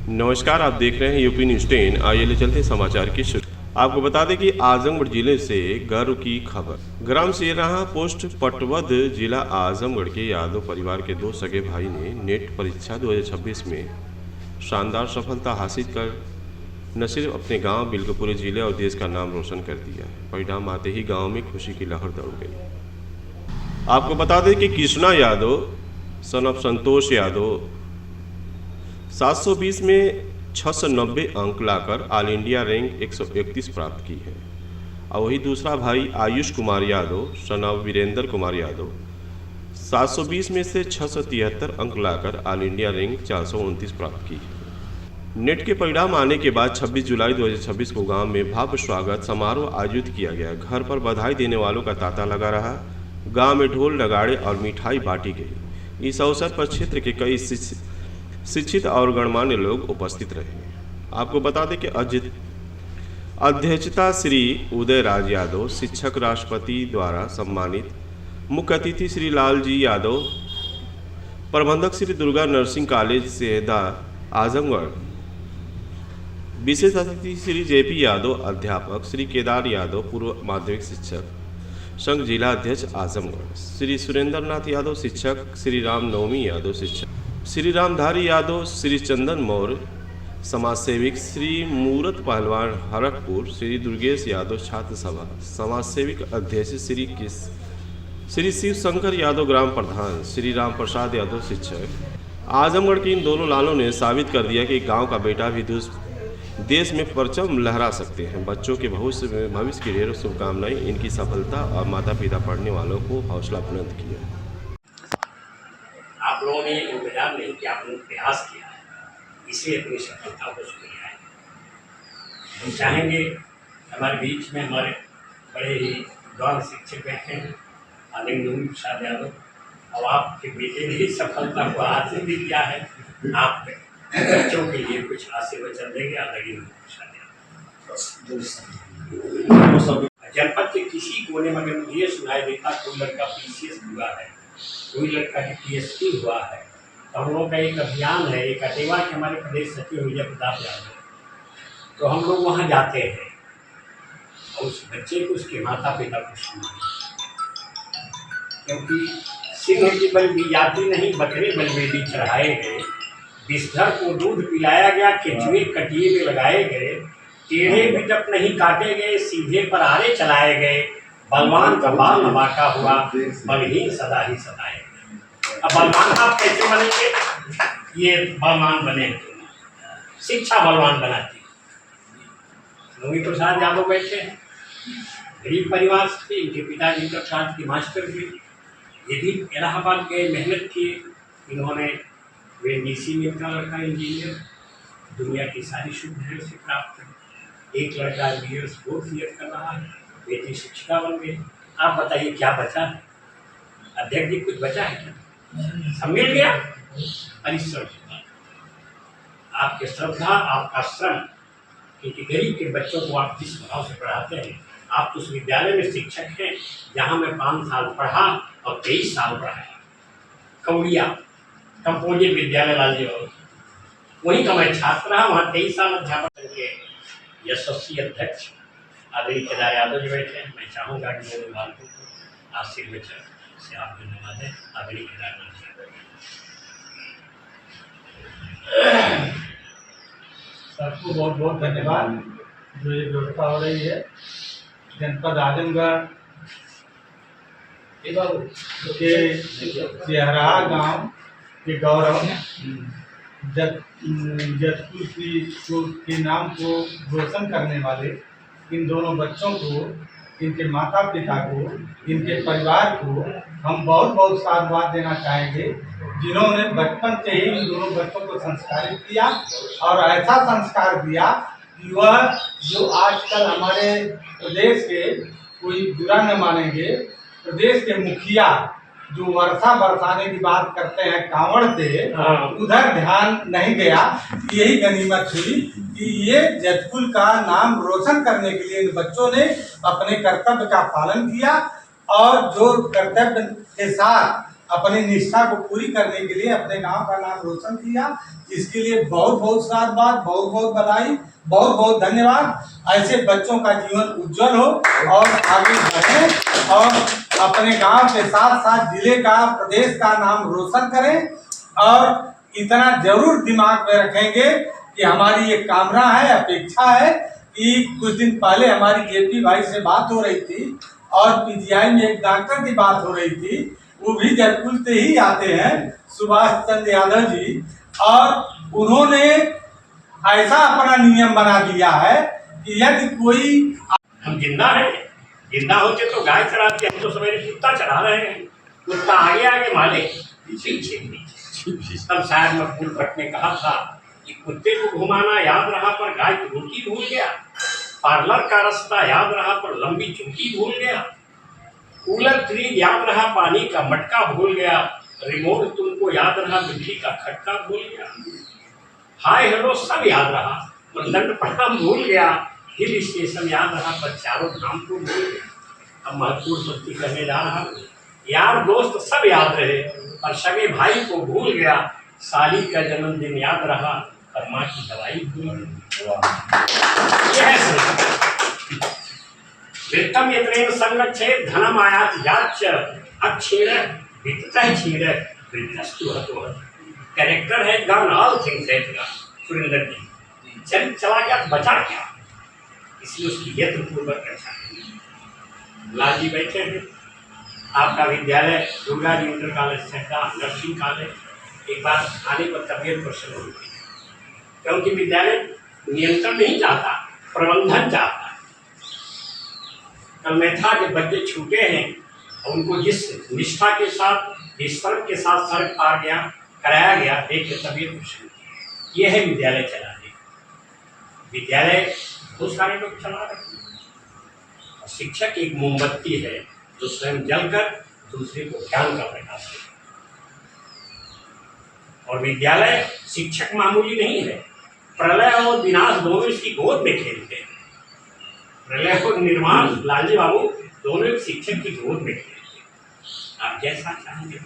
नमस्कार, आप देख रहे हैं यूपी न्यूज़ 10। आइए चलते समाचार की शुरू। आपको बता दें कि आजमगढ़ जिले से गर्व की खबर। ग्राम सिरहा पोस्ट पटवद जिला आजमगढ़ के यादव परिवार के दो सगे भाई ने नेट परीक्षा 2026 में शानदार सफलता हासिल कर न सिर्फ अपने गांव बल्कि पूरे जिले और देश का नाम रोशन कर दिया है। परिणाम आते ही गांव में खुशी की लहर दौड़ गई। आपको बता दें कि कृष्णा यादव सन ऑफ संतोष यादव 720 में 690 अंक लाकर ऑल इंडिया रैंक 131 प्राप्त की है और वही दूसरा भाई आयुष कुमार यादव सन ऑफ वीरेंद्र कुमार यादव 720 में से 673 अंक लाकर ऑल इंडिया रैंक 429 प्राप्त की है। नेट के परिणाम आने के बाद 26 जुलाई 2026 को गांव में भव्य स्वागत समारोह आयोजित किया गया। घर पर बधाई देने वालों का तांता लगा रहा। गांव में ढोल नगाड़े और मिठाई बांटी गई। इस अवसर पर क्षेत्र के कई शिक्षित और गणमान्य लोग उपस्थित रहे। आपको बता दें कि अध्यक्षता श्री उदय राज यादव, शिक्षक राष्ट्रपति द्वारा सम्मानित, मुख्य अतिथि श्री लाल जी यादव, प्रबंधक श्री दुर्गा नर्सिंग कॉलेज सेहदा आजमगढ़, विशेष अतिथि श्री जेपी यादव, अध्यापक श्री केदार यादव, पूर्व माध्यमिक शिक्षक संघ जिला अध्यक्ष आजमगढ़, श्री सुरेंद्र नाथ यादव शिक्षक, श्री रामनवमी यादव शिक्षक, श्री रामधारी यादव, श्री चंदन मौर्य समाज सेविक, श्री मूरत पहलवान हरकपुर, श्री दुर्गेश यादव छात्र सभा समाज सेविक अध्यक्ष, श्री शिव शंकर यादव ग्राम प्रधान, श्री राम प्रसाद यादव शिक्षक। आजमगढ़ के इन दोनों लालों ने साबित कर दिया कि गांव का बेटा भी देश में परचम लहरा सकते हैं। बच्चों के भविष्य की ढेरों शुभकामनाएं। इनकी सफलता और माता पिता पढ़ने वालों को हौसला बुलंद किया। आप लोगों ने इंतजार नहीं किया, आप लोगों ने प्रयास किया है, इसलिए अपनी सफलता को सुनी है। हम चाहेंगे हमारे बीच में हमारे बड़े ही गौरव शिक्षक बैठे हैं आनंद प्रसाद यादव, और आपके बेटे ने सफलता को हासिल भी किया है। आप बच्चों के लिए कुछ आशीर्वचन देंगे आनंद प्रसाद यादव। जनपद के किसी कोने में अगर मुझे सुनाई देता कोई लड़का PCS हुआ है, कोई लड़का की PhD हुआ है, तो हम लोग का एक अभियान है, एक अटेवा के हमारे प्रदेश सचिव विजय प्रताप यादव, तो हम लोग वहाँ जाते हैं और उस बच्चे को उसके माता पिता को सुनाते, क्योंकि सिंह की बलि नहीं बकरे बलवेदी चढ़ाए गए, बिस्तर को दूध पिलाया गया, केचुए कटिए में लगाए गए, टेढ़े बिटप नहीं काटे गए, सीधे पर आरे चलाए गए, बलवान का बाल नवाका हुआ, बलहीन सदा ही सताए। अब बलवान आप कैसे बनेंगे? ये बलवान बने, शिक्षा बलवान बनाती। नवमी प्रसाद यादव बैठे हैं, गरीब परिवार से, इनके पिताजी प्रसाद की मास्टर थे, ये भी इलाहाबाद गए, मेहनत किए। इन्होंने वे DC में इतना लड़का इंजीनियर, दुनिया की सारी सुविधाएं से प्राप्त कर। एक लड़का MBA फोर्थ ईयर कर रहा है, बेटी शिक्षिका बन गई। आप बताइए क्या बचा है? अध्यक्ष जी कुछ बचा है क्या? सब मिल गया। परिश्रम आपके श्रद्धा, आपका श्रम, क्योंकि गरीब के बच्चों को आप जिस भाव से पढ़ाते हैं। आप उस विद्यालय में शिक्षक हैं जहाँ मैं 5 साल पढ़ा और 23 साल पढ़ाया। कौड़िया कंपोजिट विद्यालय लालजी वहीं का मैं छात्र रहा, वहाँ 23 साल अध्यापक के यशस्वी अध्यक्ष आदरणीय केदार यादव जी बैठे हैं। मैं चाहूँगा कि मेरे बालकों को आशीर्वचन से आप धन्यवाद दें। आदरणीय केदार यादव सबको बहुत बहुत धन्यवाद। जो ये व्यवस्था हो रही है जनपद आजमगढ़ के सिहरा गांव के गौरव जतपुर के नाम को रोशन करने वाले इन दोनों बच्चों को, इनके माता पिता को, इनके परिवार को हम बहुत बहुत साधुवाद देना चाहेंगे, जिन्होंने बचपन से ही इन दोनों बच्चों को संस्कारित किया और ऐसा संस्कार दिया कि वह जो आजकल हमारे प्रदेश के, कोई बुरा न मानेंगे, प्रदेश के मुखिया जो वर्षा बरसाने की बात करते हैं कांवड़ से, उधर ध्यान नहीं गया। यही गनीमत हुई कि ये जतपुर का नाम रोशन करने के लिए इन बच्चों ने अपने कर्तव्य का पालन किया और जो कर्तव्य के साथ अपनी निष्ठा को पूरी करने के लिए अपने गांव का नाम रोशन किया। इसके लिए बहुत बहुत साधुवाद, बहुत बहुत बधाई, बहुत बहुत धन्यवाद। ऐसे बच्चों का जीवन उज्जवल हो और आगे बढ़े और अपने गांव के साथ साथ जिले का, प्रदेश का नाम रोशन करें। और इतना जरूर दिमाग में रखेंगे कि हमारी एक कामना है, अपेक्षा है कि कुछ दिन पहले हमारी जेपी भाई से बात हो रही थी और पीजीआई में एक डॉक्टर की बात हो रही थी, वो भी जयपुर से ही आते हैं, सुभाष चंद्र यादव जी, और उन्होंने ऐसा अपना नियम बना दिया है कि यदि कोई हम जिंदा हैं, जिंदा होते तो गाय चराते, हम तो सवेरे कुत्ता चढ़ा रहे हैं। कुत्ता आगे आगे मालिक पीछे पीछे। तब शायद मकबूल भट्ट ने कहा था कि कुत्ते को घुमाना याद रहा पर गाय की रोटी भूल गया, पार्लर का रास्ता याद रहा पर लंबी चुटकी भूल गया, कूलर फ्रिज याद रहा पानी का मटका भूल गया, रिमोट तुमको याद रहा बिजली का खटका भूल गया, हाय हेलो सब याद रहा पर दंड प्रणाम भूल गया, हिल स्टेशन याद रहा पर चारों धाम को भूल गया। अब महत्वपूर्ण पंक्ति करने जा रहा हूँ। यार दोस्त सब याद रहे पर सगे भाई को भूल गया, साली का जन्मदिन याद रहा पर माँ की दवाई भूल गई। यह है वृत्तम यत्रेण संगच्छेत् धनम आयाति याच्च अक्षीण वित्तः क्षीण वृद्धस्तु हतो। कैरेक्टर है गॉन ऑल थिंग्स है सुरेंद्र जी, चल चला गया तो बचा क्या, इसलिए उसकी यत्न पूर्वक रक्षा। लाल जी बैठे हैं, आपका विद्यालय दुर्गा जी इंटर कॉलेज सहता नर्सिंग कॉलेज एक बार आने पर तबियत प्रसन्न हो गई, क्योंकि विद्यालय नियंत्रण नहीं चाहता, प्रबंधन चाहता। कल मैं था कि बच्चे छूटे हैं और उनको जिस निष्ठा के साथ, जिस सर्व के साथ सड़क पार गया कराया गया, देख के तबियत प्रसन्न। ये है विद्यालय चलाने। विद्यालय बहुत सारे लोग चला रहे हैं। शिक्षक एक मोमबत्ती है जो स्वयं जलकर दूसरे को ज्ञान का प्रकाश है। और विद्यालय शिक्षक मामूली नहीं है, प्रलय और विनाश दोनों इसकी गोद में खेलते हैं। प्रलय और निर्माण लालजी बाबू दोनों शिक्षक की गोद में खेलते हैं। आप जैसा चाहेंगे